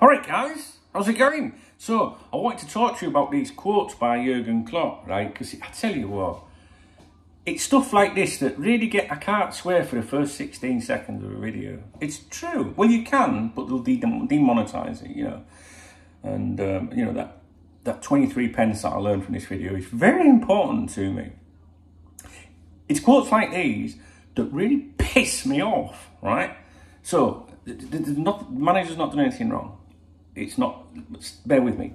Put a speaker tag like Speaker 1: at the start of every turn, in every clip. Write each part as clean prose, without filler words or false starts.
Speaker 1: Alright guys, how's it going? So, I wanted to talk to you about these quotes by Jurgen Klopp, right? Because I tell you what, it's stuff like this that really I can't swear for the first 16 seconds of a video. It's true. Well, you can, but they'll demonetize it, you know. And, you know, that 23 pence that I learned from this video is very important to me. It's quotes like these that really piss me off, right? So, the manager's not done anything wrong. It's not, bear with me.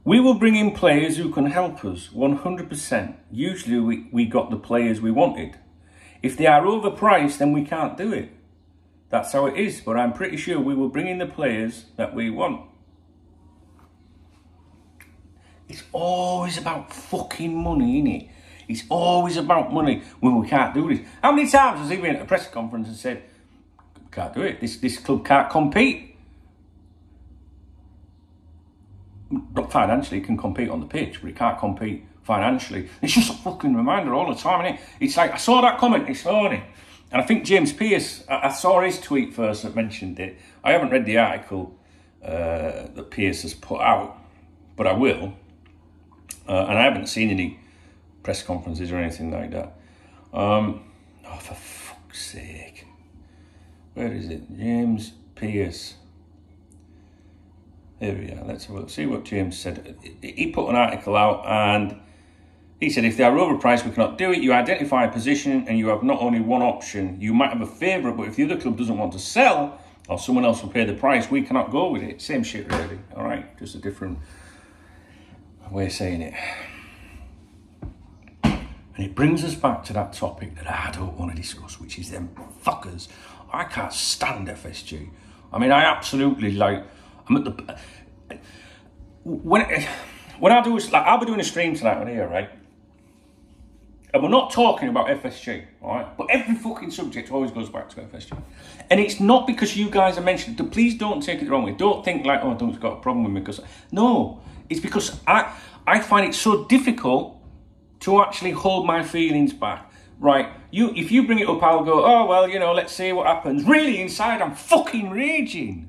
Speaker 1: We will bring in players who can help us, 100%. Usually we got the players we wanted. If they are overpriced, then we can't do it. That's how it is, but I'm pretty sure we will bring in the players that we want. It's always about fucking money, innit? It's always about money when we can't do this. How many times has he been at a press conference and said, we can't do it, this club can't compete? Not financially, it can compete on the pitch, but it can't compete financially. It's just a fucking reminder all the time, innit? It's like, I saw that comment this morning, and I think James Pearce, I saw his tweet first that mentioned it. I haven't read the article that Pearce has put out, but I will. And I haven't seen any press conferences or anything like that. Oh, for fuck's sake. Where is it? James Pearce. There we are. Let's have a look. See what James said. He put an article out and he said, if they are overpriced, we cannot do it. You identify a position and you have not only one option. You might have a favourite, but if the other club doesn't want to sell or someone else will pay the price, we cannot go with it. Same shit, really. All right? Just a different way of saying it. And it brings us back to that topic that I don't want to discuss, which is them fuckers. I can't stand FSG. I mean, I absolutely like... I'm at the... When I do... Like, I'll be doing a stream tonight on here, right? And we're not talking about FSG, all right? But every fucking subject always goes back to FSG. And it's not because you guys are mentioned. Please don't take it the wrong way. Don't think like, oh, Dunk's got a problem with me. Because no, it's because I find it so difficult to actually hold my feelings back. Right, if you bring it up, I'll go, oh, well, you know, let's see what happens. Really, inside, I'm fucking raging.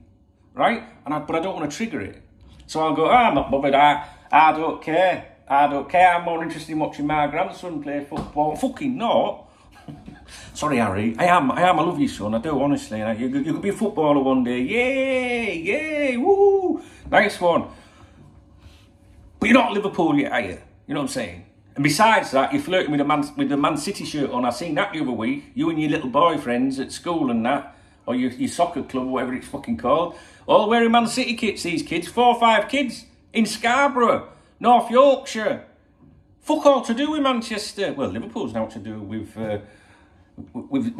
Speaker 1: Right? But I don't want to trigger it. So I'll go, I'm not bothered. I don't care. I don't care. I'm more interested in watching my grandson play football. Fucking not. Sorry, Harry. I am. I love you, son. I do, honestly. You could be a footballer one day. Yay! Yay! Woo! Nice one. But you're not Liverpool yet, are you? You know what I'm saying? And besides that, you're flirting with the Man City shirt on. I seen that the other week. You and your little boyfriends at school and that. Or your soccer club, whatever it's fucking called. All wearing Man City kits, these kids. 4 or 5 kids. In Scarborough. North Yorkshire. Fuck all to do with Manchester. Well, Liverpool's now to do with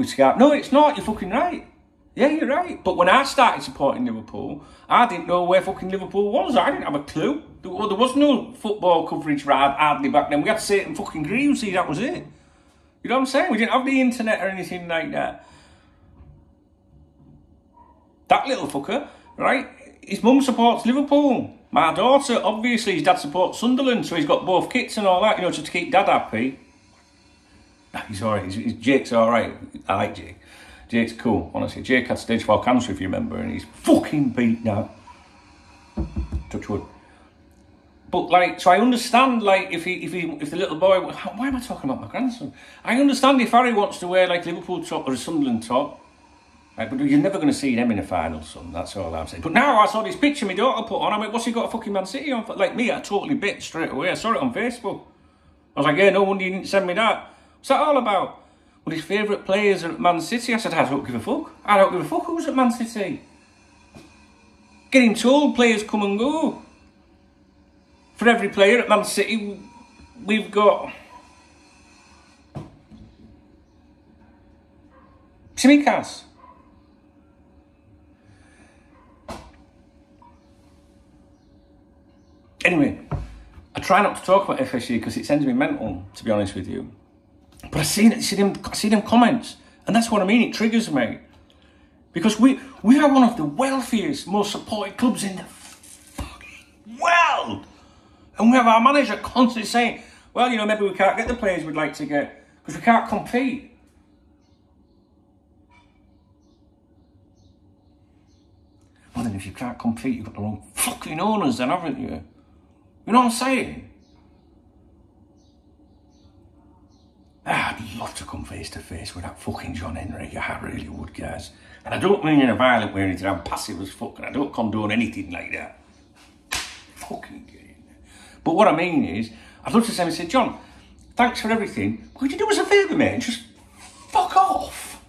Speaker 1: Scarborough. No, it's not. You're fucking right. Yeah, you're right. But when I started supporting Liverpool, I didn't know where fucking Liverpool was. I didn't have a clue. There was no football coverage hardly back then. We had to say it in fucking Greensey, that was it. You know what I'm saying? We didn't have the internet or anything like that. That little fucker, right? His mum supports Liverpool. My daughter, obviously, his dad supports Sunderland, so he's got both kits and all that, you know, just to keep dad happy. He's all right. Jake's all right. I like Jake. Jake's cool, honestly. Jake had stage 4 cancer, if you remember, and he's fucking beat now. Touch wood. But, like, so I understand, like, if the little boy... Why am I talking about my grandson? I understand if Harry wants to wear, like, Liverpool top or a Sunderland top. Right, but you're never going to see them in the final, son. That's all I'm saying. But now I saw this picture my daughter put on. I mean, what's he got a fucking Man City on? Like me, I totally bit straight away. I saw it on Facebook. I was like, yeah, no wonder you didn't send me that. What's that all about? Well, his favourite players are at Man City. I said, I don't give a fuck. I don't give a fuck who's at Man City. Getting told players come and go. For every player at Man City, we've got... Tsimikas. Anyway, I try not to talk about FSG because it sends me mental, to be honest with you. But I see them comments, and that's what I mean. It triggers me because we are one of the wealthiest, most supported clubs in the fucking world, and we have our manager constantly saying, "Well, you know, maybe we can't get the players we'd like to get because we can't compete." Well, then listen, if you can't compete, you've got the wrong fucking owners then, haven't you? You know what I'm saying? I'd love to come face to face with that fucking John Henry. I really would, guys. And I don't mean in a violent way or anything. I'm passive as fuck, and I don't condone anything like that. Fucking get in there. But what I mean is, I'd love to say, John, thanks for everything. Would you do us a favour, mate, and just fuck off?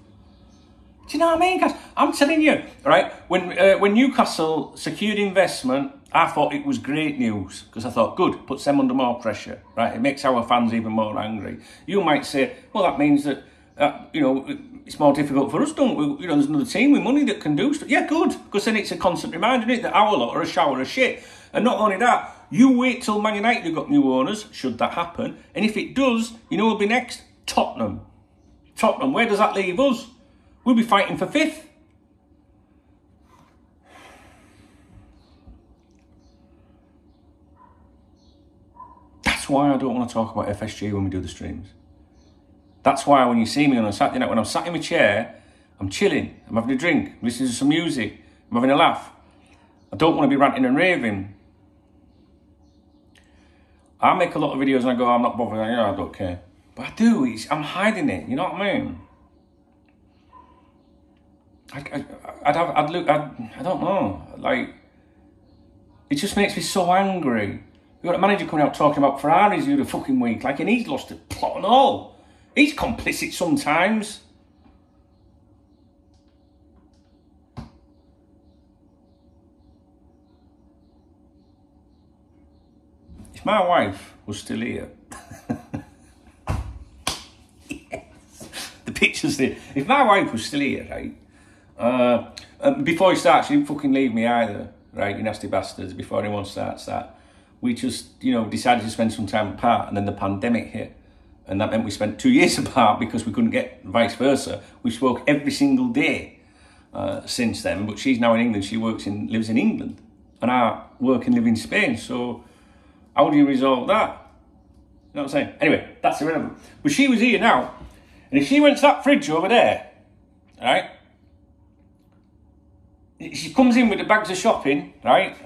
Speaker 1: Do you know what I mean, guys? I'm telling you, right? When Newcastle secured investment, I thought it was great news, because I thought, good, puts them under more pressure, right? It makes our fans even more angry. You might say, well, that means that, you know, it's more difficult for us, don't we? You know, there's another team with money that can do stuff. Yeah, good, because then it's a constant reminder, isn't it, that our lot are a shower of shit. And not only that, you wait till Man United have got new owners, should that happen, and if it does, you know who'll be next? Tottenham. Tottenham, where does that leave us? We'll be fighting for 5th. That's why I don't want to talk about FSG when we do the streams. That's why when you see me on a Saturday night, when I'm sat in my chair, I'm chilling, I'm having a drink, I'm listening to some music, I'm having a laugh. I don't want to be ranting and raving. I make a lot of videos and I go, I'm not bothered, I don't care. But I do, I'm hiding it, you know what I mean? I don't know, like, it just makes me so angry. You've got a manager coming out talking about Ferraris the other fucking week, like, and he's lost the plot and all. He's complicit sometimes. If my wife was still here, yes, the picture's there. If my wife was still here, right, before he starts, she didn't fucking leave me either, right, you nasty bastards, before anyone starts that. We just, you know, decided to spend some time apart, and then the pandemic hit. And that meant we spent 2 years apart because we couldn't get vice versa. We spoke every single day since then, but she's now in England. She lives in England, and I work and live in Spain. So how do you resolve that? You know what I'm saying? Anyway, that's irrelevant. But she was here now, and if she went to that fridge over there, right, she comes in with the bags of shopping, right,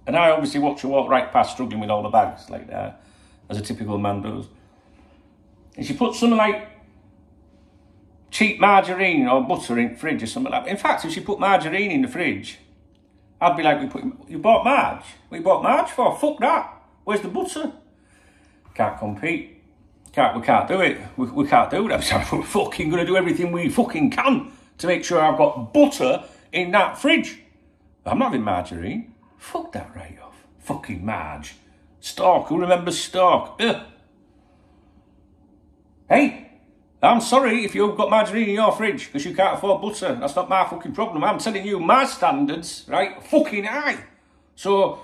Speaker 1: and I obviously watch her walk right past, struggling with all the bags like that, as a typical man does. And she puts some like cheap margarine or butter in the fridge or something like that. In fact, if she put margarine in the fridge, I'd be like, you bought Marge? What you bought Marge for? Fuck that. Where's the butter? Can't compete. We can't do it. We can't do that. So we're fucking going to do everything we fucking can to make sure I've got butter in that fridge. I'm not having margarine. Fuck that right off. Fucking Marge. Stark, who remembers Stark? Ugh. Hey, I'm sorry if you've got margarine in your fridge because you can't afford butter. That's not my fucking problem. I'm telling you, my standards, right, fucking high. So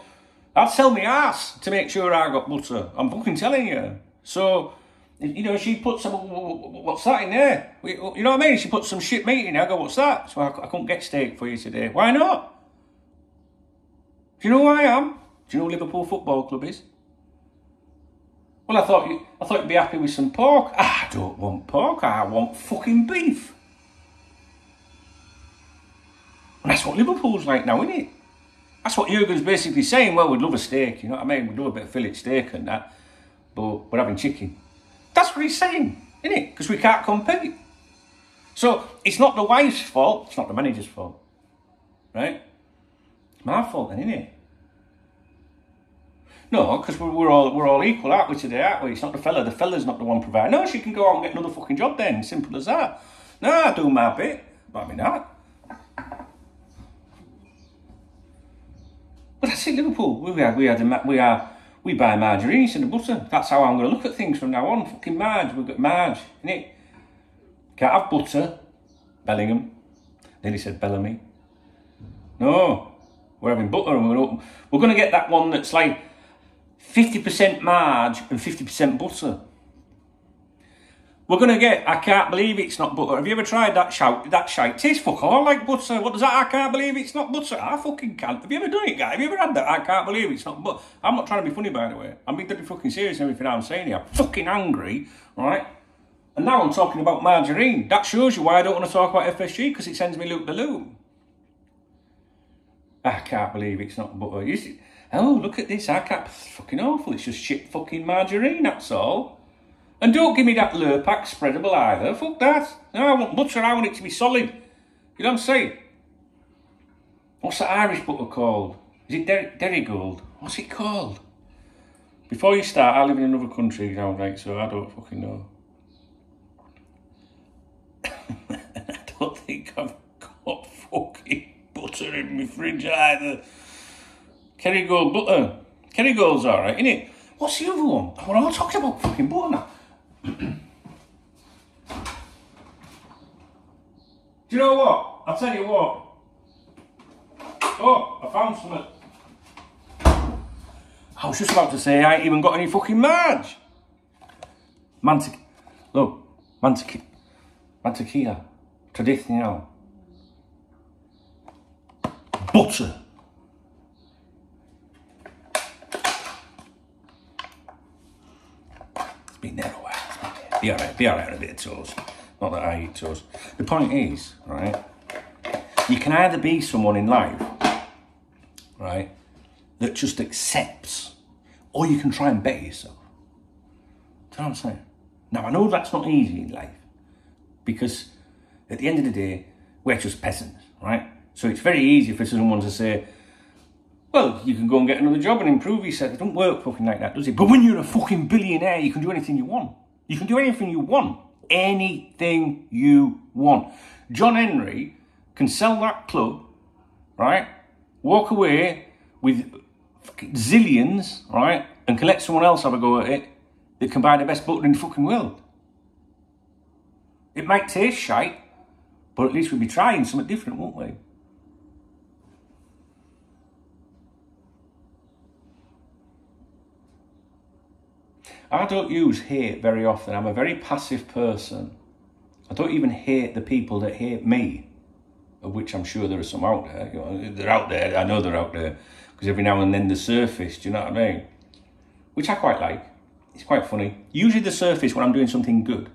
Speaker 1: I'd sell my ass to make sure I got butter. I'm fucking telling you. So, you know, she put some, what's that in there? You know what I mean? She put some shit meat in there. I go, what's that? So I couldn't get steak for you today. Why not? Do you know who I am? Do you know who Liverpool Football Club is? Well, I thought you'd be happy with some pork. I don't want pork, I want fucking beef. And that's what Liverpool's like now, isn't it? That's what Jurgen's basically saying. Well, we'd love a steak, you know what I mean? We'd love a bit of fillet steak and that, but we're having chicken. That's what he's saying, isn't it? Because we can't compete. So it's not the wife's fault, it's not the manager's fault, right? It's my fault then, isn't it? No, because we're all equal, aren't we, today, aren't we? It's not the fella. The fella's not the one providing. No, she can go out and get another fucking job then. Simple as that. No, I do my bit. But I mean that. But that's it, Liverpool. We buy margarine instead of butter. That's how I'm going to look at things from now on. Fucking Marge. We've got Marge, innit? Can't have butter. Bellingham. Nearly said Bellamy. No, we're having butter, and we're going to get that one that's like 50% Marge and 50% butter. We're going to get, I can't believe it's not butter. Have you ever tried that shite? Tastes fuck all like butter. What does that, I can't believe it's not butter? I fucking can't. Have you ever done it, guy? Have you ever had that? I can't believe it's not butter. I'm not trying to be funny, by the way. I'm being deadly fucking serious in everything I'm saying here. I'm fucking angry, right? And now I'm talking about margarine. That shows you why I don't want to talk about FSG, because it sends me loop the loop. I can't believe it's not butter. Oh, look at this. I can't. It's fucking awful. It's just shit fucking margarine, that's all. And don't give me that Lurpak spreadable either. Fuck that. No, I want butter. I want it to be solid. You know what I'm saying? What's the Irish butter called? Is it Derigold? What's it called? Before you start, I live in another country now, right? So I don't fucking know. I don't think I've got fucking butter in my fridge either. Kerrygold butter. Kerrygold's alright, innit? What's the other one? We're all talking about fucking butter now. Do you know what? I'll tell you what. Oh, I found something. I was just about to say I ain't even got any fucking Marge. Mantequilla. Traditional. Butter. It's been there a while. Be alright on a bit of toast. Not that I eat toast. The point is, right, you can either be someone in life, right, that just accepts, or you can try and better yourself. Do you know what I'm saying? Now, I know that's not easy in life, because at the end of the day, we're just peasants, right? So it's very easy for someone to say, well, you can go and get another job and improve yourself. It don't work fucking like that, does it? But when you're a fucking billionaire, you can do anything you want. You can do anything you want. Anything you want. John Henry can sell that club, right? Walk away with zillions, right? And can let someone else have a go at it that can buy the best butter in the fucking world. It might taste shite, but at least we'll be trying something different, won't we? I don't use hate very often. I'm a very passive person. I don't even hate the people that hate me, of which I'm sure there are some out there. You know, they're out there. I know they're out there because every now and then they surface. Do you know what I mean? Which I quite like. It's quite funny. Usually they surface when I'm doing something good.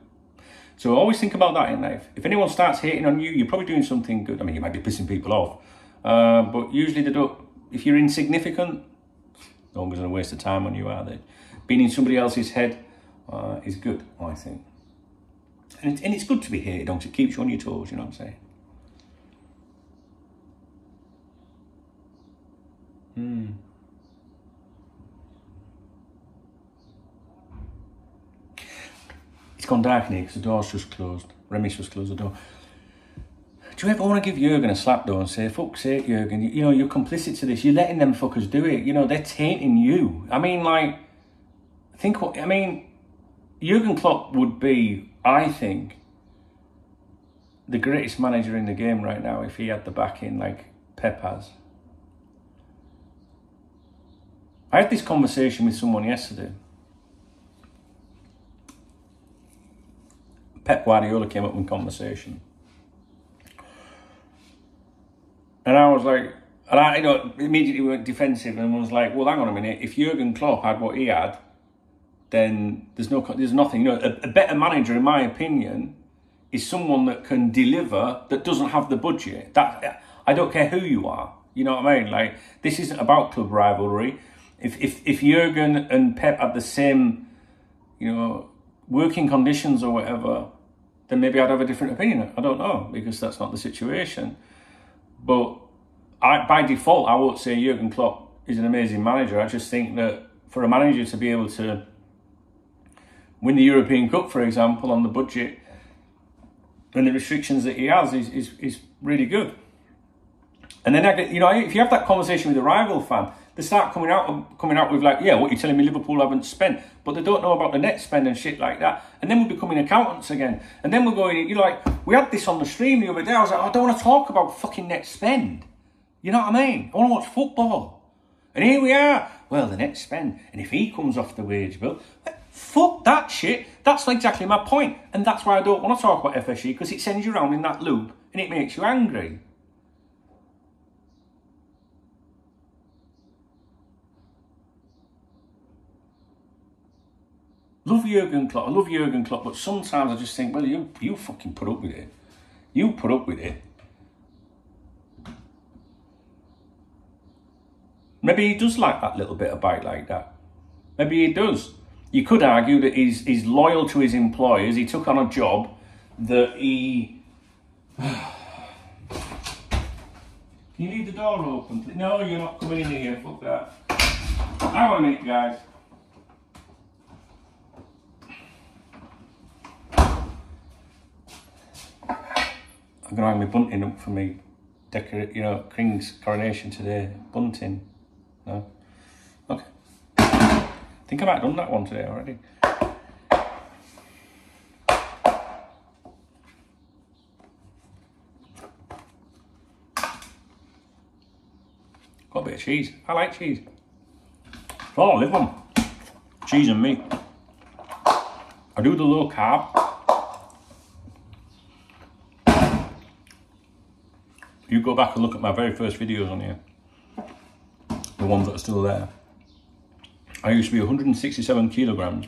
Speaker 1: So always think about that in life. If anyone starts hating on you, you're probably doing something good. I mean, you might be pissing people off, but usually they don't. If you're insignificant, no one's going to waste the time on you, are they? Being in somebody else's head is good, I think. And it's good to be hated on, 'cause it keeps you on your toes, you know what I'm saying? It's gone dark in here because the door's just closed. Remy's just closed the door. Do you ever want to give Jurgen a slap though and say, fuck's sake, Jurgen, you know, you're complicit to this. You're letting them fuckers do it. You know, they're tainting you. I mean, like, Jurgen Klopp would be, I think, the greatest manager in the game right now if he had the backing like Pep has. I had this conversation with someone yesterday. Pep Guardiola came up in conversation. And I was like, and I immediately went defensive and was like, well, hang on a minute, if Jurgen Klopp had what he had, then there's nothing. You know, a better manager, in my opinion, is someone that can deliver, that doesn't have the budget. That I don't care who you are. You know what I mean? Like, this isn't about club rivalry. If Jurgen and Pep had the same, you know, working conditions or whatever, then maybe I'd have a different opinion. I don't know, because that's not the situation. But by default, I won't say Jurgen Klopp is an amazing manager. I just think that for a manager to be able to win the European Cup, for example, on the budget and the restrictions that he has is really good. And then, you know, if you have that conversation with a rival fan, they start coming out with like, yeah, what you're telling me Liverpool haven't spent, but they don't know about the net spend and shit like that. And then we're becoming accountants again. And then we're going, you know, like, we had this on the stream the other day. I was like, I don't want to talk about fucking net spend. You know what I mean? I want to watch football. And here we are. Well, the net spend. And if he comes off the wage bill, fuck that shit. That's exactly my point. And that's why I don't want to talk about FSG, because it sends you around in that loop and it makes you angry. Love Jurgen Klopp. I love Jurgen Klopp, but sometimes I just think, well, you fucking put up with it. You put up with it. Maybe he does like that little bit of bite like that. Maybe he does. You could argue that he's loyal to his employers. He took on a job that he... Can you leave the door open? No, you're not coming in here. Fuck that. Hang on a minute, guys. I'm going to have my bunting up for me. Decorate, you know, King's coronation today. Bunting. No? Okay. I think I might have done that one today already. Got a bit of cheese. I like cheese. That's all I live on. Cheese and meat. I do the low carb. You go back and look at my very first videos on here. The ones that are still there. I used to be 167 kilograms.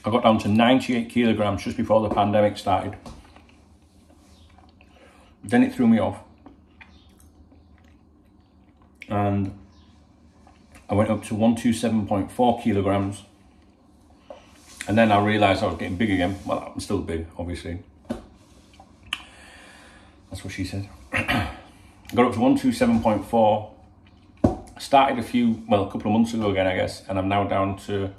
Speaker 1: I got down to 98 kilograms just before the pandemic started. Then it threw me off. And I went up to 127.4 kilograms. And then I realised I was getting big again. Well, I'm still big, obviously. That's what she said. Got up to 127.4. Started a couple of months ago again, I guess. And I'm now down to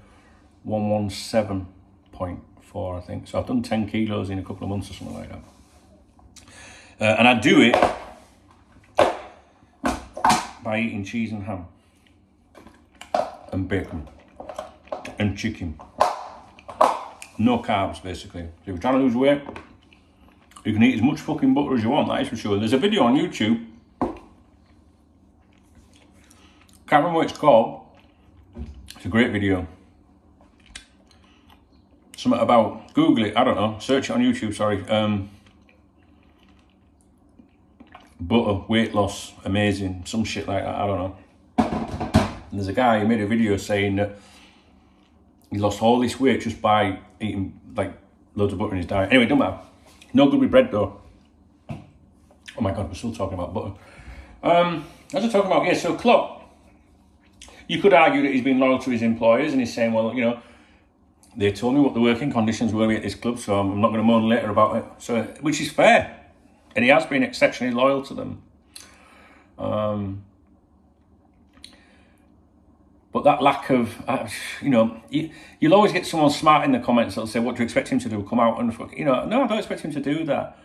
Speaker 1: 117.4, I think. So I've done 10 kilos in a couple of months or something like that. And I do it by eating cheese and ham. And bacon. And chicken. No carbs, basically. So if you're trying to lose weight, you can eat as much fucking butter as you want, that is for sure. There's a video on YouTube. Can't remember what it's called. It's a great video. Something about, Google it, I don't know. Search it on YouTube, sorry. Butter, weight loss, amazing. Some shit like that, I don't know. And there's a guy who made a video saying that he lost all this weight just by eating like loads of butter in his diet. Anyway, don't matter. No good with bread though. Oh my God, we're still talking about butter. As I'm talking about, yeah, so Klopp, you could argue that he's been loyal to his employers and he's saying, well, you know, they told me what the working conditions were at this club, so I'm not going to moan later about it. So, which is fair. And he has been exceptionally loyal to them. But that lack of, you know, you'll always get someone smart in the comments that'll say, what do you expect him to do? Come out and, you know, no, I don't expect him to do that.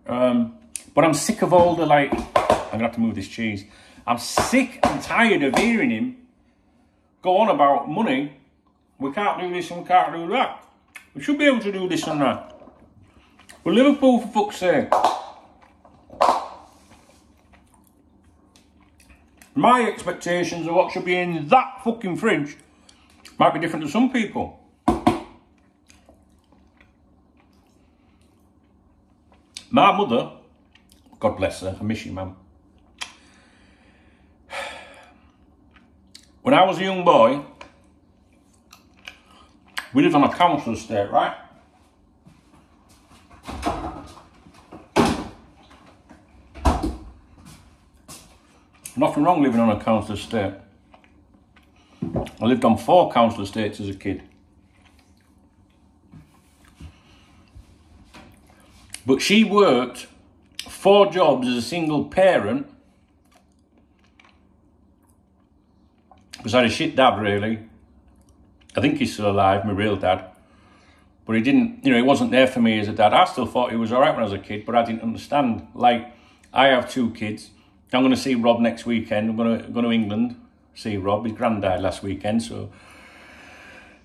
Speaker 1: But I'm sick of all the, like, I'm going to have to move this cheese. I'm sick and tired of hearing him go on about money. We can't do this and we can't do that. We should be able to do this and that. But Liverpool, for fuck's sake. My expectations of what should be in that fucking fridge might be different to some people. My mother, God bless her, I miss you, man. When I was a young boy, we lived on a council estate, right? Nothing wrong living on a council estate. I lived on 4 council estates as a kid. But she worked 4 jobs as a single parent. Because I had a shit dad, really. I think he's still alive, my real dad. But he didn't, you know, he wasn't there for me as a dad. I still thought he was all right when I was a kid, but I didn't understand. Like, I have 2 kids. I'm going to see Rob next weekend. I'm going to England, see Rob. His grand died last weekend, so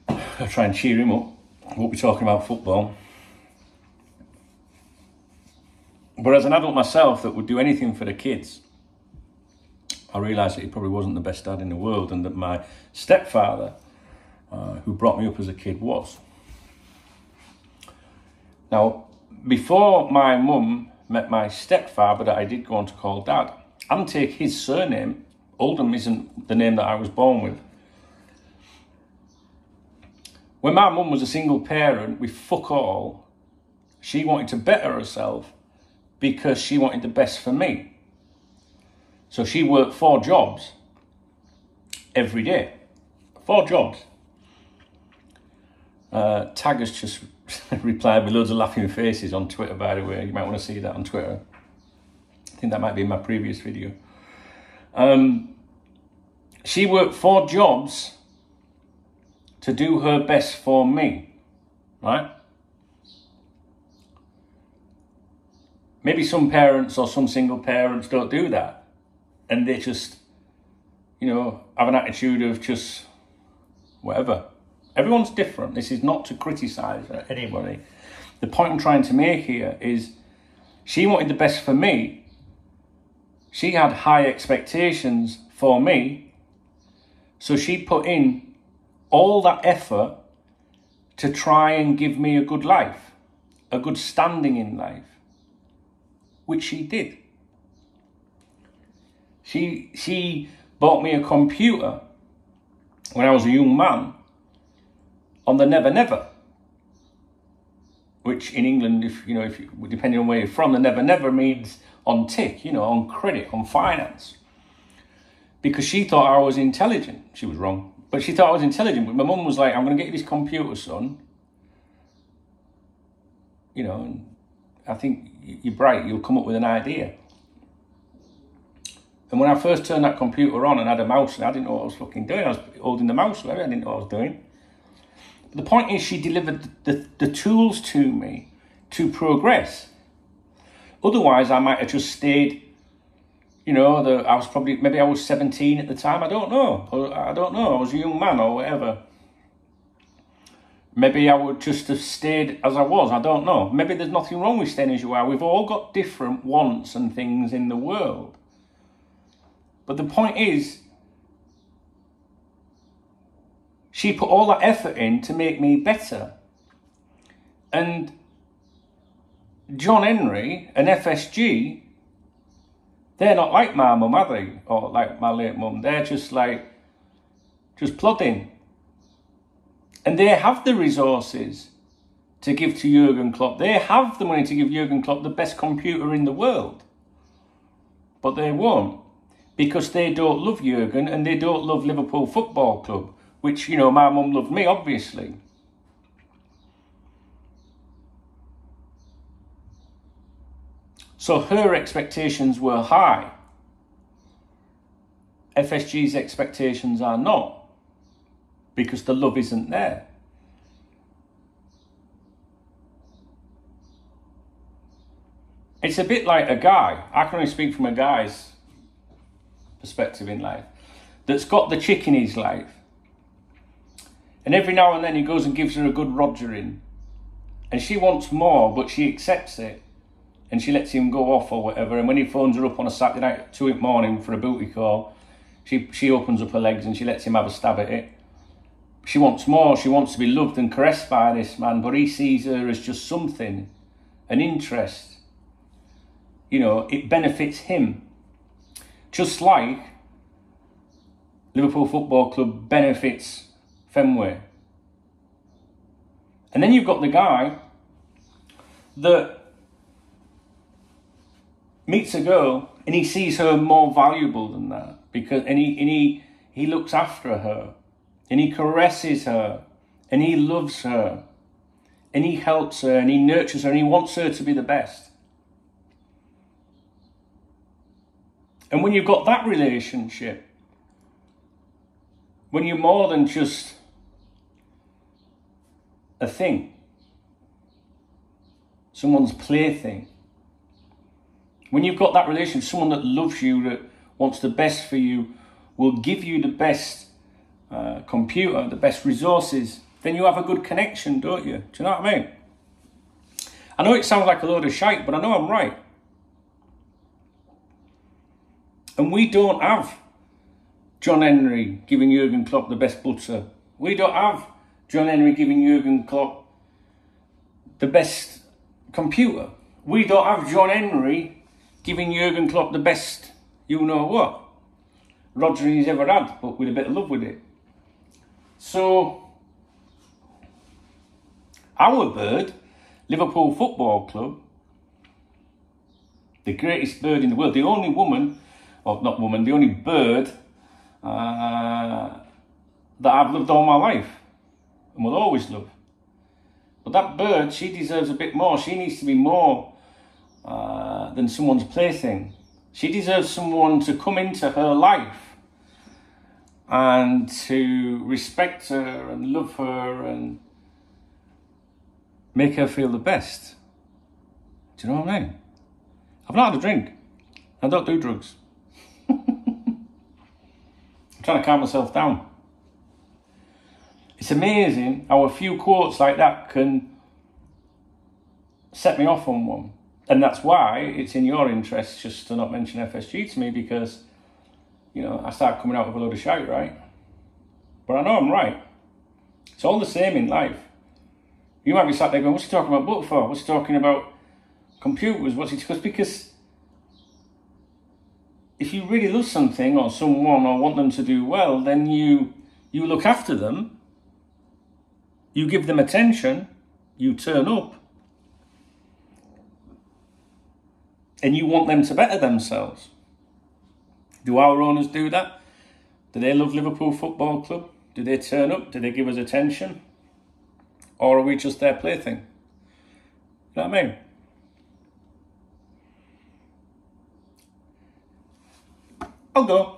Speaker 1: I'll try and cheer him up. Won't be talking about football. But as an adult myself that would do anything for the kids, I realised that he probably wasn't the best dad in the world, and that my stepfather, who brought me up as a kid, was. Now, before my mum met my stepfather that I did go on to call dad, and take his surname, Oldham isn't the name that I was born with. When my mum was a single parent with fuck all, she wanted to better herself because she wanted the best for me. So she worked 4 jobs every day. 4 jobs. Tag has just replied with loads of laughing faces on Twitter, by the way. You might want to see that on Twitter. I think that might be in my previous video. She worked 4 jobs to do her best for me, right? Maybe some parents or some single parents don't do that. And they just, you know, have an attitude of just whatever. Everyone's different. This is not to criticise anybody. The point I'm trying to make here is she wanted the best for me. She had high expectations for me. So she put in all that effort to try and give me a good life, a good standing in life, which she did. She bought me a computer when I was a young man on the Never Never, which in England, if depending on where you're from, the Never Never means on tick, on credit, on finance. Because she thought I was intelligent. She was wrong, but she thought I was intelligent. But my mum was like, I'm going to get you this computer, son. And I think you're bright, you'll come up with an idea. And when I first turned that computer on and had a mouse, I didn't know what I was fucking doing. I was holding the mouse, I didn't know what I was doing. But the point is, she delivered the tools to me to progress. Otherwise, I might have just stayed, I was maybe I was 17 at the time. I don't know. I was a young man or whatever. Maybe I would just have stayed as I was. I don't know. Maybe there's nothing wrong with staying as you are. We've all got different wants and things in the world. But the point is, she put all that effort in to make me better. And John Henry and FSG, they're not like my mum, are they? Or like my late mum. They're just plodding. And they have the resources to give to Jurgen Klopp. They have the money to give Jurgen Klopp the best computer in the world. But they won't. Because they don't love Jurgen and they don't love Liverpool Football Club. Which, my mum loved me, obviously. So her expectations were high. FSG's expectations are not. Because the love isn't there. It's a bit like a guy. I can only speak from a guy's perspective in life. That's got the chick in his life. And every now and then he goes and gives her a good rogering. And she wants more, but she accepts it. And she lets him go off or whatever. And when he phones her up on a Saturday night at 2 a.m. for a booty call, she opens up her legs and she lets him have a stab at it. She wants more. She wants to be loved and caressed by this man. But he sees her as just something. An interest. It benefits him. Just like Liverpool Football Club benefits Fenway. And then you've got the guy that meets a girl and he sees her more valuable than that. And he looks after her and he caresses her and he loves her and he helps her and he nurtures her and he wants her to be the best. And when you've got that relationship, when you're more than just a thing, someone's plaything, when you've got that relationship, someone that loves you, that wants the best for you, will give you the best computer, the best resources, then you have a good connection, don't you? Do you know what I mean? I know it sounds like a load of shite, but I know I'm right. And we don't have John Henry giving Jurgen Klopp the best butter. We don't have John Henry giving Jurgen Klopp the best computer. We don't have John Henry giving Jurgen Klopp the best you-know-what. Roger he's ever had, but with a bit of love with it. So, our bird, Liverpool Football Club, the greatest bird in the world, the only woman or not woman, the only bird that I've loved all my life and will always love. But that bird, she deserves a bit more. She needs to be more than someone's plaything. She deserves someone to come into her life and to respect her and love her and make her feel the best. Do you know what I mean? I've not had a drink. I don't do drugs. I'm trying to calm myself down. It's amazing how a few quotes like that can set me off on one. And that's why it's in your interest just to not mention FSG to me, because, you know, I start coming out with a load of shite, right? But I know I'm right. It's all the same in life. You might be sat there going, what's he talking about book for? What's he talking about computers? What's he... Because if you really love something or someone or want them to do well, then you look after them. You give them attention, you turn up, and you want them to better themselves. Do our owners do that? Do they love Liverpool Football Club? Do they turn up? Do they give us attention? Or are we just their plaything? You know what I mean? I'll go.